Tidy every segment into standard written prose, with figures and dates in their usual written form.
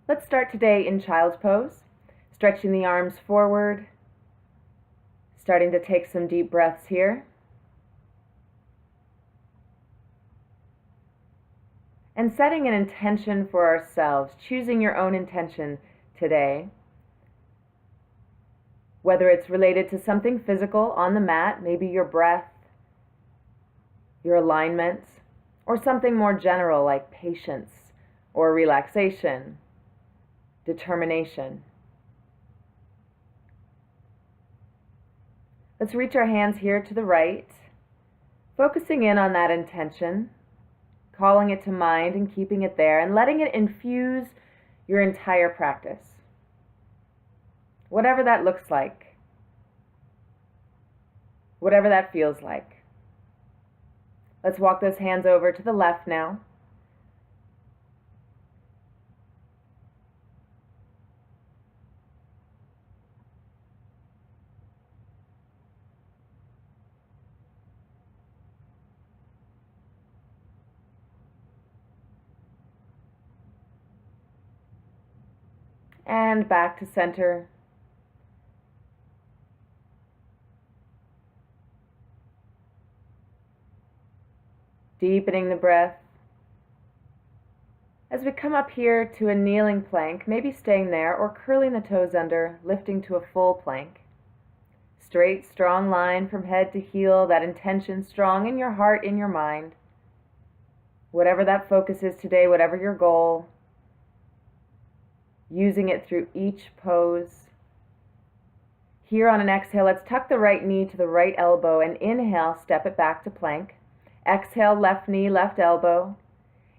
Let's start today in child's pose, stretching the arms forward, starting to take some deep breaths here. And setting an intention for ourselves, choosing your own intention today. Whether it's related to something physical on the mat, maybe your breath, your alignment, or something more general like patience or relaxation, determination. Let's reach our hands here to the right, focusing in on that intention, calling it to mind and keeping it there and letting it infuse your entire practice. Whatever that looks like, whatever that feels like. Let's walk those hands over to the left now. And back to center. Deepening the breath. As we come up here to a kneeling plank, maybe staying there or curling the toes under, lifting to a full plank. Straight, strong line from head to heel, that intention strong in your heart, in your mind. Whatever that focus is today, whatever your goal, using it through each pose. Here on an exhale, let's tuck the right knee to the right elbow and inhale, step it back to plank. Exhale, left knee, left elbow.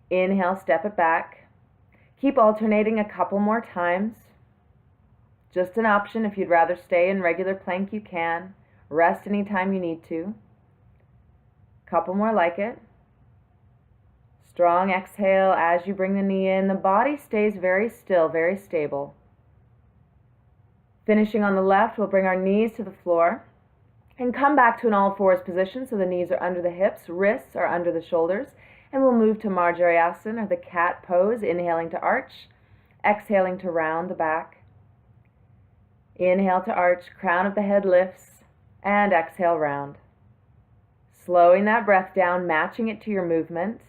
Inhale, step it back. Keep alternating a couple more times. Just an option. If you'd rather stay in regular plank, you can. Rest anytime you need to. Couple more like it. Strong exhale as you bring the knee in. The body stays very still, very stable. Finishing on the left, we'll bring our knees to the floor and come back to an all fours position so the knees are under the hips, wrists are under the shoulders, and we'll move to Marjarasana, or the cat pose, inhaling to arch, exhaling to round the back. Inhale to arch, crown of the head lifts, and exhale round. Slowing that breath down, matching it to your movement.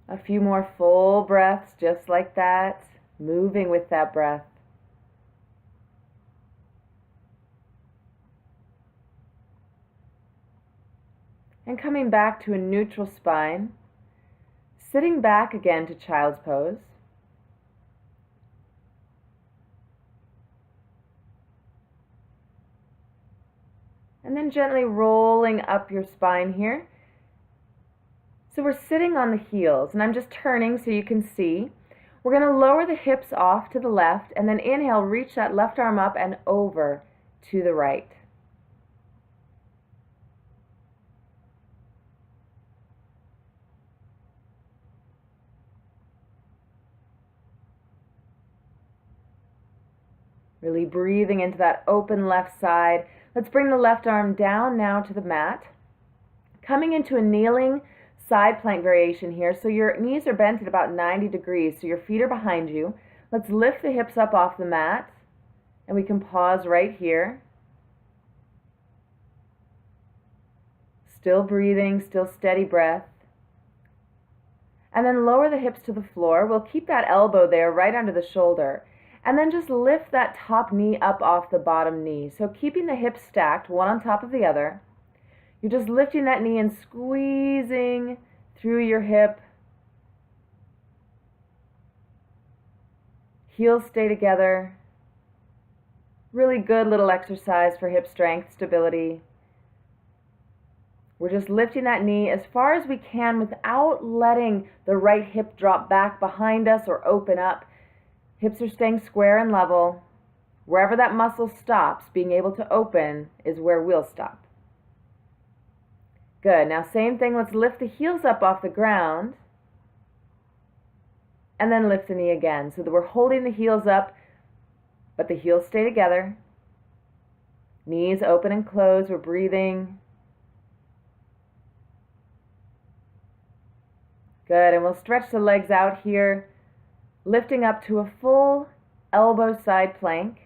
A few more full breaths, just like that, moving with that breath. And coming back to a neutral spine, sitting back again to child's pose. And then gently rolling up your spine here. So we're sitting on the heels, and I'm just turning so you can see. We're going to lower the hips off to the left, and then inhale, reach that left arm up and over to the right. Really breathing into that open left side. Let's bring the left arm down now to the mat. Coming into a kneeling side plank variation here. So your knees are bent at about 90 degrees, so your feet are behind you. Let's lift the hips up off the mat, and we can pause right here. Still breathing, still steady breath. And then lower the hips to the floor. We'll keep that elbow there right under the shoulder. And then just lift that top knee up off the bottom knee. So keeping the hips stacked, one on top of the other. You're just lifting that knee and squeezing through your hip. Heels stay together. Really good little exercise for hip strength, stability. We're just lifting that knee as far as we can without letting the right hip drop back behind us or open up. Hips are staying square and level. Wherever that muscle stops, being able to open is where we'll stop. Good. Now same thing, let's lift the heels up off the ground and then lift the knee again so that we're holding the heels up, but the heels stay together. Knees open and close, we're breathing. Good, and we'll stretch the legs out here, lifting up to a full elbow side plank.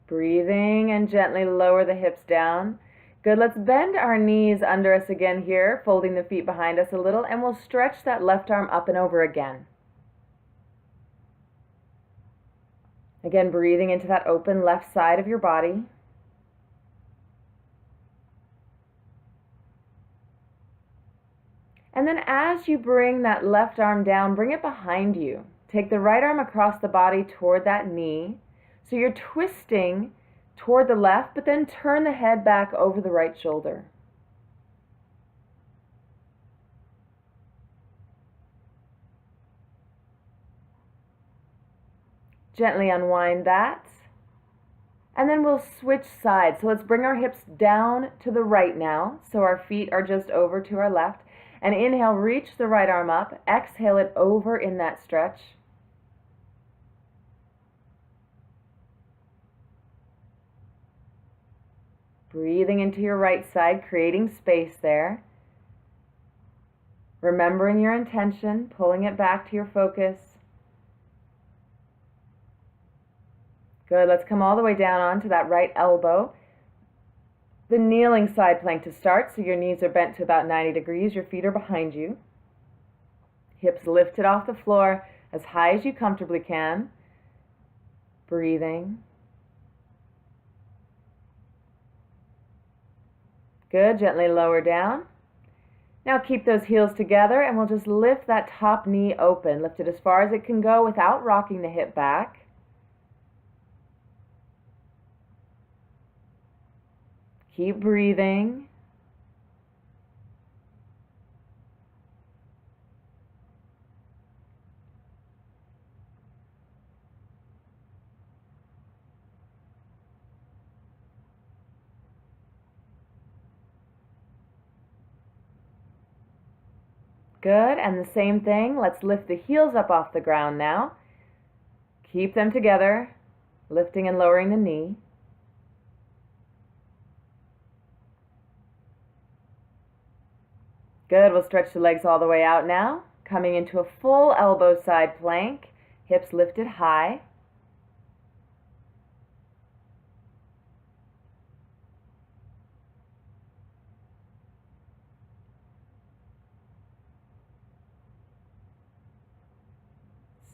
Breathing and gently lower the hips down. Good, let's bend our knees under us again here, folding the feet behind us a little, and we'll stretch that left arm up and over again. Again, breathing into that open left side of your body. And then as you bring that left arm down, bring it behind you. Take the right arm across the body toward that knee. So you're twisting toward the left, but then turn the head back over the right shoulder. Gently unwind that. And then we'll switch sides. So let's bring our hips down to the right now. So our feet are just over to our left. And inhale, reach the right arm up. Exhale it over in that stretch. Breathing into your right side, creating space there. Remembering your intention, pulling it back to your focus. Good, let's come all the way down onto that right elbow. The kneeling side plank to start, so your knees are bent to about 90 degrees, your feet are behind you. Hips lifted off the floor as high as you comfortably can. Breathing. Good, gently lower down. Now keep those heels together and we'll just lift that top knee open. Lift it as far as it can go without rocking the hip back. Keep breathing. Good, and the same thing, let's lift the heels up off the ground now. Keep them together, lifting and lowering the knee. Good, we'll stretch the legs all the way out now, coming into a full elbow side plank, hips lifted high.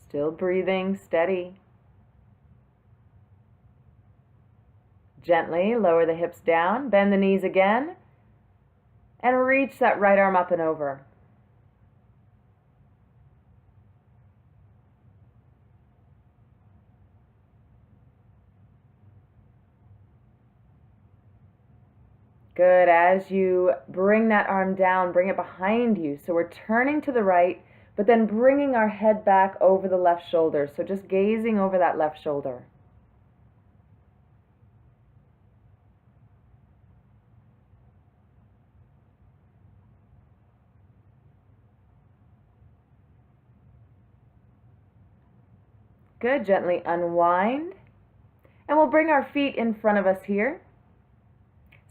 Still breathing, steady. Gently lower the hips down, bend the knees again, and reach that right arm up and over. Good, as you bring that arm down, bring it behind you. So we're turning to the right, but then bringing our head back over the left shoulder. So just gazing over that left shoulder. Good, gently unwind. And we'll bring our feet in front of us here.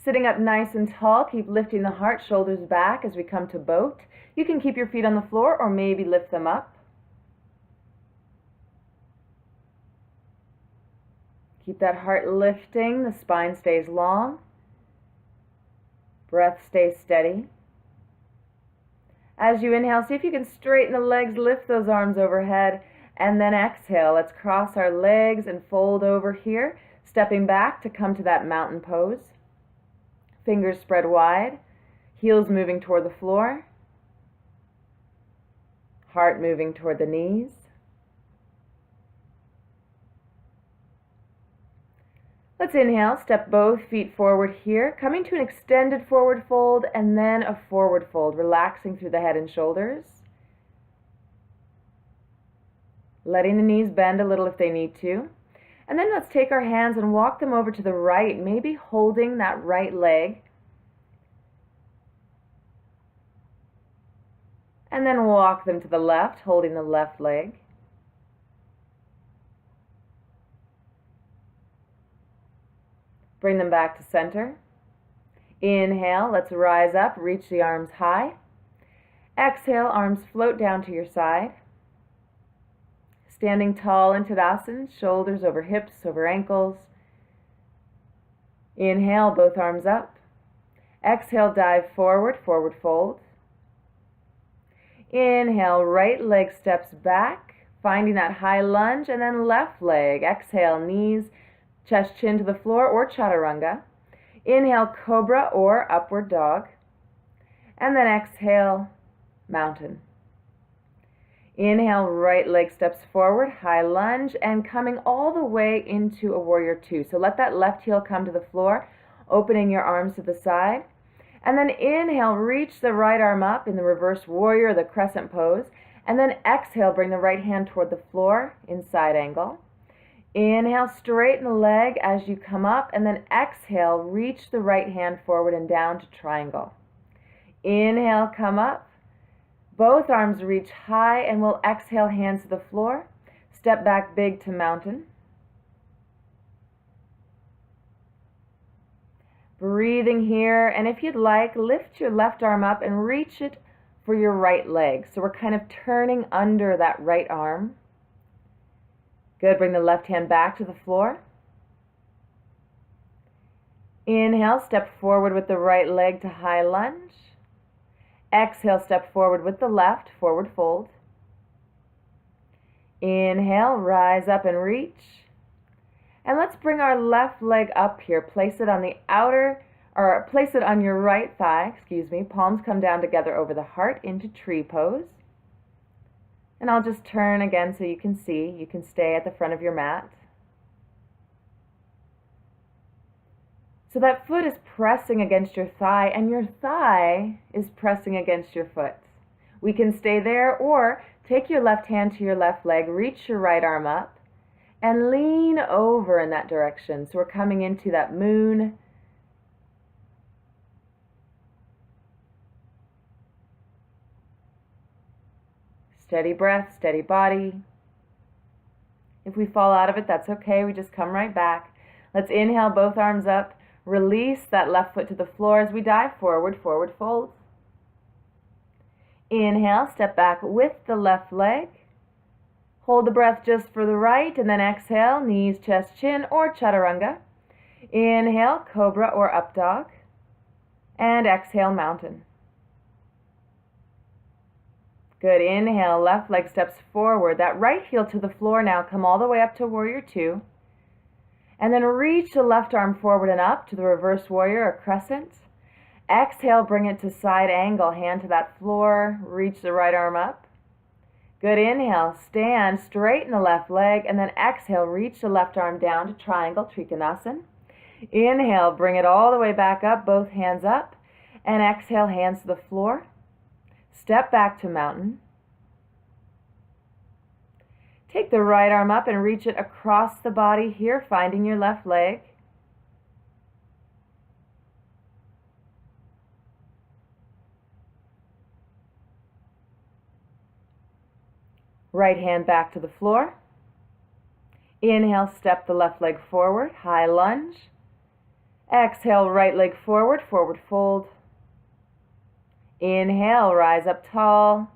Sitting up nice and tall, keep lifting the heart, shoulders back as we come to boat. You can keep your feet on the floor or maybe lift them up. Keep that heart lifting, the spine stays long. Breath stays steady. As you inhale, see if you can straighten the legs, lift those arms overhead, and then exhale. Let's cross our legs and fold over here, stepping back to come to that mountain pose. Fingers spread wide, heels moving toward the floor. Heart moving toward the knees. Let's inhale, step both feet forward here, coming to an extended forward fold and then a forward fold, relaxing through the head and shoulders. Letting the knees bend a little if they need to. And then let's take our hands and walk them over to the right, maybe holding that right leg. And then walk them to the left, holding the left leg. Bring them back to center. Inhale, let's rise up, reach the arms high. Exhale, arms float down to your side. Standing tall in Tadasana, shoulders over hips, over ankles. Inhale, both arms up. Exhale, dive forward, forward fold. Inhale, right leg steps back, finding that high lunge, and then left leg. Exhale, knees, chest, chin to the floor, or chaturanga. Inhale, cobra or upward dog. And then exhale, mountain. Inhale, right leg steps forward, high lunge, and coming all the way into a warrior two. So let that left heel come to the floor, opening your arms to the side. And then inhale, reach the right arm up in the reverse warrior, the crescent pose. And then exhale, bring the right hand toward the floor in side angle. Inhale, straighten the leg as you come up, and then exhale, reach the right hand forward and down to triangle. Inhale, come up. Both arms reach high, and we'll exhale, hands to the floor. Step back big to mountain. Breathing here, and if you'd like, lift your left arm up and reach it for your right leg. So we're kind of turning under that right arm. Good, bring the left hand back to the floor. Inhale, step forward with the right leg to high lunge. Exhale, step forward with the left, forward fold. Inhale, rise up and reach. And let's bring our left leg up here. Place it on the outer, or place it on your right thigh, palms come down together over the heart into tree pose. And I'll just turn again so you can see. You can stay at the front of your mat. So that foot is pressing against your thigh, and your thigh is pressing against your foot. We can stay there, or take your left hand to your left leg, reach your right arm up, and lean over in that direction. So we're coming into that moon. Steady breath, steady body. If we fall out of it, that's okay. We just come right back. Let's inhale, both arms up. Release that left foot to the floor as we dive forward, forward fold. Inhale, step back with the left leg. Hold the breath just for the right, and then exhale, knees, chest, chin, or chaturanga. Inhale, cobra or up dog. And exhale, mountain. Good, inhale, left leg steps forward. That right heel to the floor now, come all the way up to warrior two. And then reach the left arm forward and up to the reverse warrior or crescent. Exhale, bring it to side angle, hand to that floor, reach the right arm up. Good, inhale, stand, straighten the left leg, and then exhale, reach the left arm down to triangle, Trikonasana. Inhale, bring it all the way back up, both hands up, and exhale, hands to the floor. Step back to mountain. Take the right arm up and reach it across the body here, finding your left leg. Right hand back to the floor. Inhale, step the left leg forward, high lunge. Exhale, right leg forward, forward fold. Inhale, rise up tall.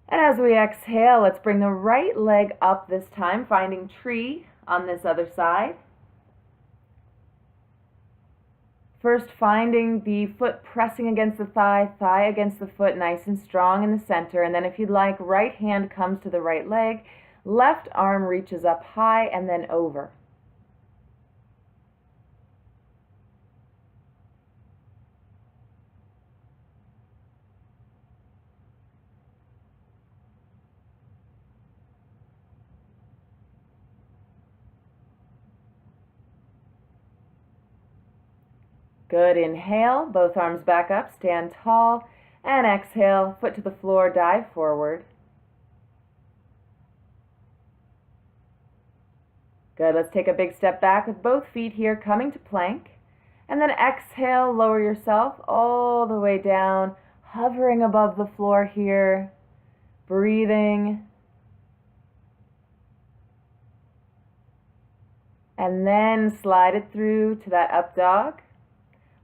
And as we exhale, let's bring the right leg up this time, finding tree on this other side. First, finding the foot pressing against the thigh, thigh against the foot, nice and strong in the center. And then if you'd like, right hand comes to the right leg, left arm reaches up high and then over. Good. Inhale, both arms back up, stand tall, and exhale, foot to the floor, dive forward. Good. Let's take a big step back with both feet here, coming to plank. And then exhale, lower yourself all the way down, hovering above the floor here, breathing. And then slide it through to that up dog.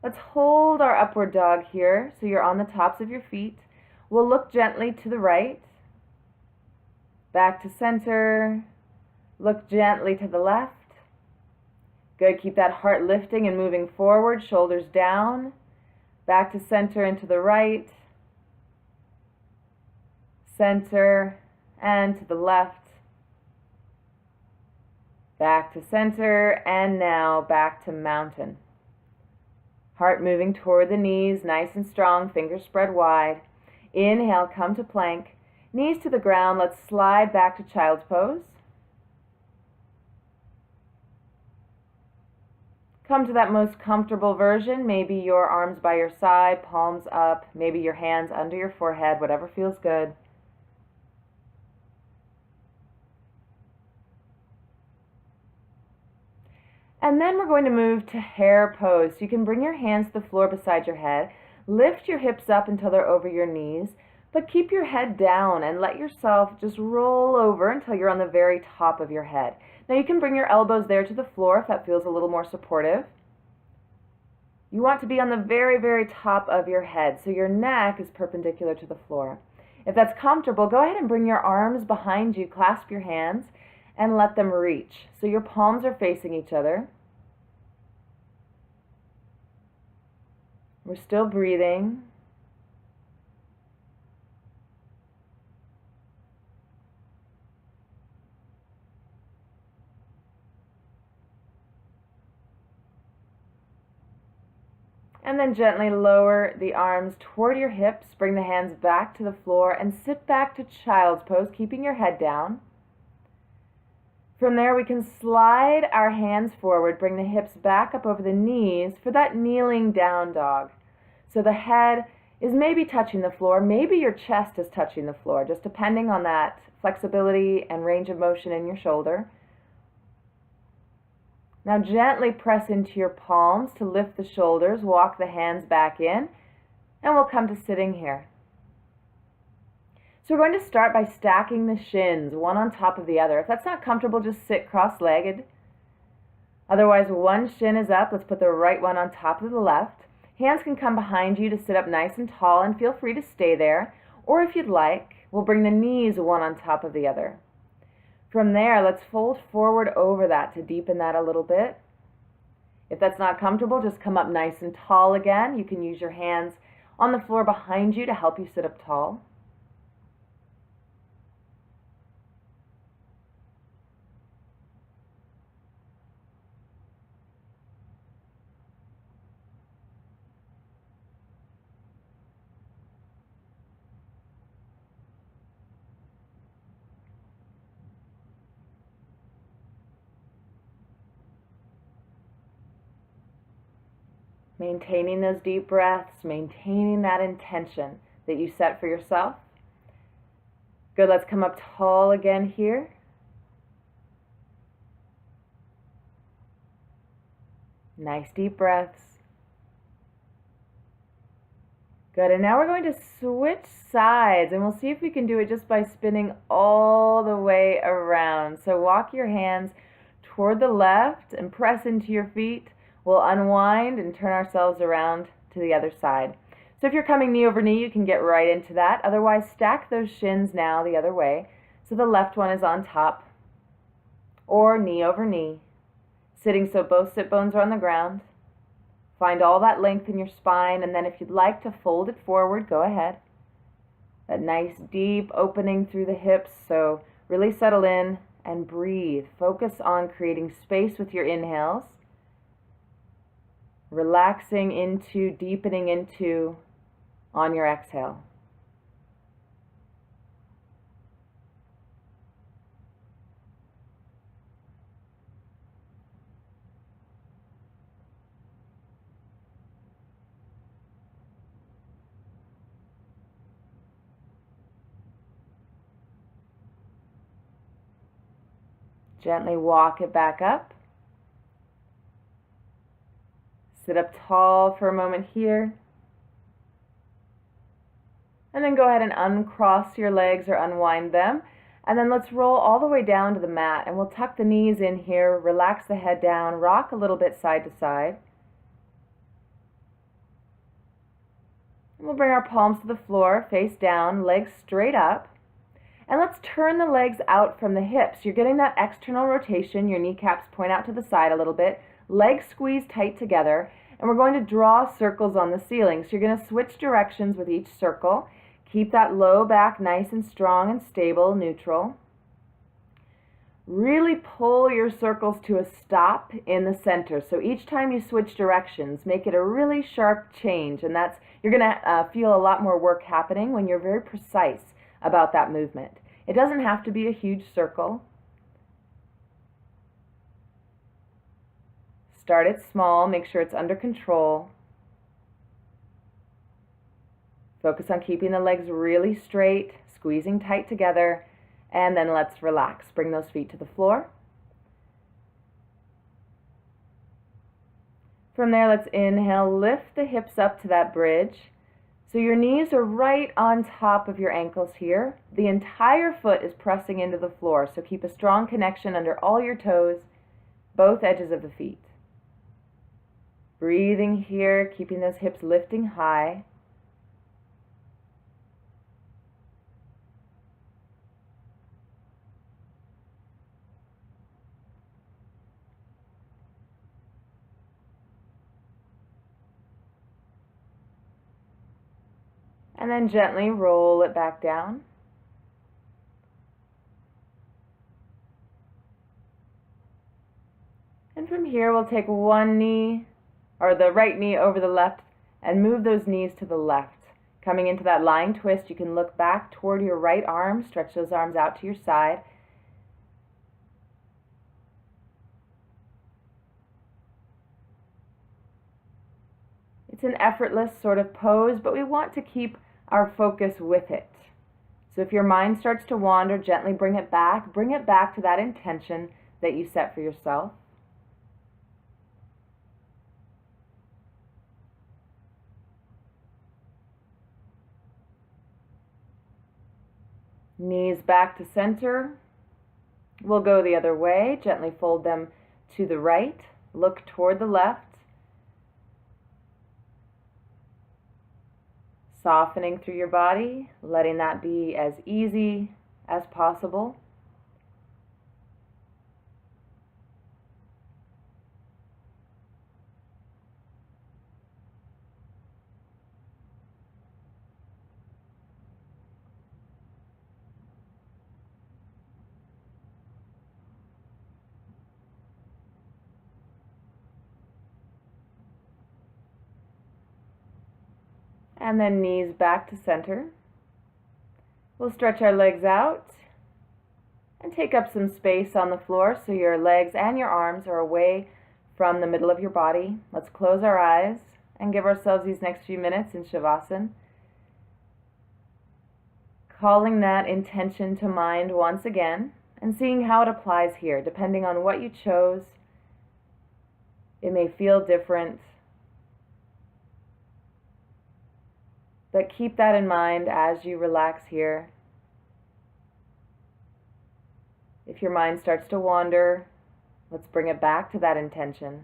Let's hold our upward dog here so you're on the tops of your feet. We'll look gently to the right, back to center, look gently to the left. Good, keep that heart lifting and moving forward, shoulders down, back to center and to the right, center and to the left, back to center, and now back to mountain. Heart moving toward the knees, nice and strong, fingers spread wide. Inhale, come to plank, knees to the ground. Let's slide back to child's pose. Come to that most comfortable version, maybe your arms by your side, palms up, maybe your hands under your forehead, whatever feels good. And then we're going to move to hare pose. So you can bring your hands to the floor beside your head, lift your hips up until they're over your knees, but keep your head down and let yourself just roll over until you're on the very top of your head. Now you can bring your elbows there to the floor if that feels a little more supportive. You want to be on the very, very top of your head, so your neck is perpendicular to the floor. If that's comfortable, go ahead and bring your arms behind you, clasp your hands, and let them reach. So your palms are facing each other. We're still breathing. And then gently lower the arms toward your hips, bring the hands back to the floor, and sit back to child's pose, keeping your head down. From there, we can slide our hands forward, bring the hips back up over the knees for that kneeling down dog. So the head is maybe touching the floor, maybe your chest is touching the floor, just depending on that flexibility and range of motion in your shoulder. Now gently press into your palms to lift the shoulders, walk the hands back in, and we'll come to sitting here. So we're going to start by stacking the shins, one on top of the other. If that's not comfortable, just sit cross-legged. Otherwise, one shin is up. Let's put the right one on top of the left. Hands can come behind you to sit up nice and tall, and feel free to stay there. Or if you'd like, we'll bring the knees one on top of the other. From there, let's fold forward over that to deepen that a little bit. If that's not comfortable, just come up nice and tall again. You can use your hands on the floor behind you to help you sit up tall. Maintaining those deep breaths, maintaining that intention that you set for yourself. Good, let's come up tall again here. Nice deep breaths. Good, and now we're going to switch sides, and we'll see if we can do it just by spinning all the way around. So walk your hands toward the left and press into your feet. We'll unwind and turn ourselves around to the other side. So if you're coming knee over knee, you can get right into that. Otherwise, stack those shins now the other way. So the left one is on top, or knee over knee, sitting so both sit bones are on the ground. Find all that length in your spine, and then if you'd like to fold it forward, go ahead. That nice deep opening through the hips, so really settle in and breathe. Focus on creating space with your inhales. Relaxing into, deepening into on your exhale. Gently walk it back up. Sit up tall for a moment here. And then go ahead and uncross your legs or unwind them. And then let's roll all the way down to the mat. And we'll tuck the knees in here, relax the head down, rock a little bit side to side. And we'll bring our palms to the floor, face down, legs straight up. And let's turn the legs out from the hips. You're getting that external rotation. Your kneecaps point out to the side a little bit. Legs squeeze tight together. And we're going to draw circles on the ceiling. So you're going to switch directions with each circle. Keep that low back nice and strong and stable, neutral. Really pull your circles to a stop in the center. So each time you switch directions, make it a really sharp change. And you're going to feel a lot more work happening when you're very precise about that movement. It doesn't have to be a huge circle. Start it small, make sure it's under control. Focus on keeping the legs really straight, squeezing tight together, and then let's relax. Bring those feet to the floor. From there, let's inhale, lift the hips up to that bridge. So your knees are right on top of your ankles here. The entire foot is pressing into the floor, so keep a strong connection under all your toes, both edges of the feet. Breathing here, keeping those hips lifting high. And then gently roll it back down. And from here, we'll take one knee, or the right knee over the left, and move those knees to the left. Coming into that lying twist, you can look back toward your right arm, stretch those arms out to your side. It's an effortless sort of pose, but we want to keep our focus with it. So if your mind starts to wander, gently bring it back to that intention that you set for yourself. Knees back to center. We'll go the other way. Gently fold them to the right. Look toward the left. Softening through your body, letting that be as easy as possible. And then knees back to center. We'll stretch our legs out and take up some space on the floor so your legs and your arms are away from the middle of your body. Let's close our eyes and give ourselves these next few minutes in Shavasana. Calling that intention to mind once again and seeing how it applies here. Depending on what you chose, it may feel different. But keep that in mind as you relax here. If your mind starts to wander, let's bring it back to that intention.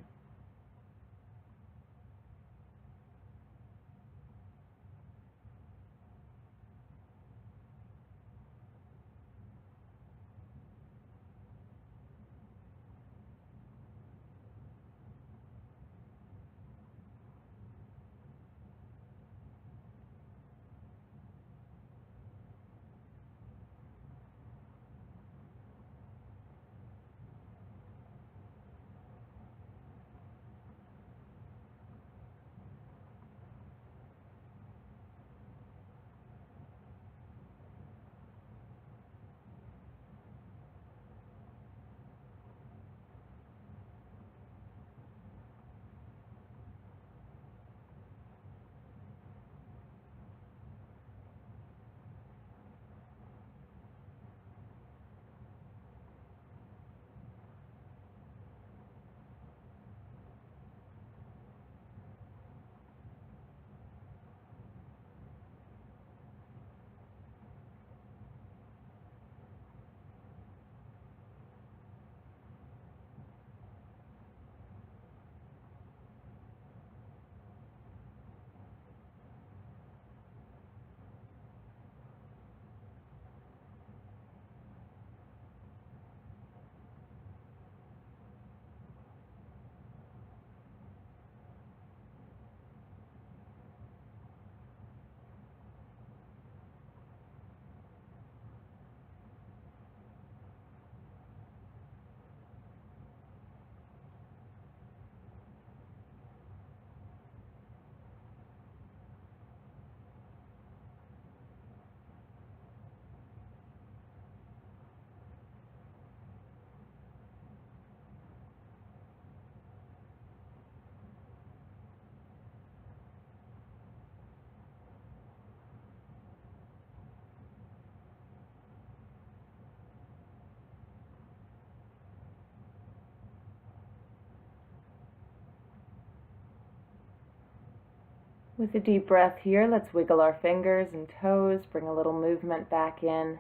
With a deep breath here, let's wiggle our fingers and toes, bring a little movement back in.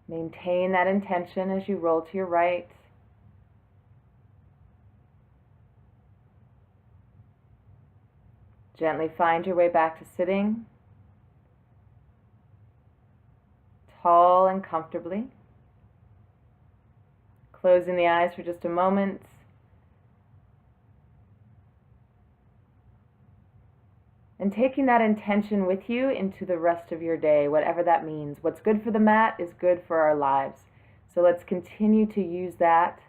Maintain that intention as you roll to your right. Gently find your way back to sitting, tall and comfortably. Closing the eyes for just a moment. And taking that intention with you into the rest of your day, whatever that means. What's good for the mat is good for our lives. So let's continue to use that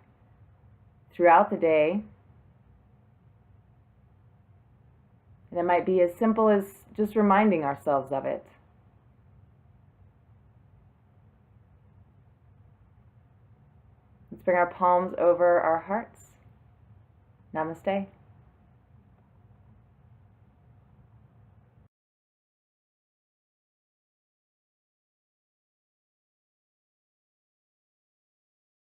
throughout the day. And it might be as simple as just reminding ourselves of it. Let's bring our palms over our hearts. Namaste.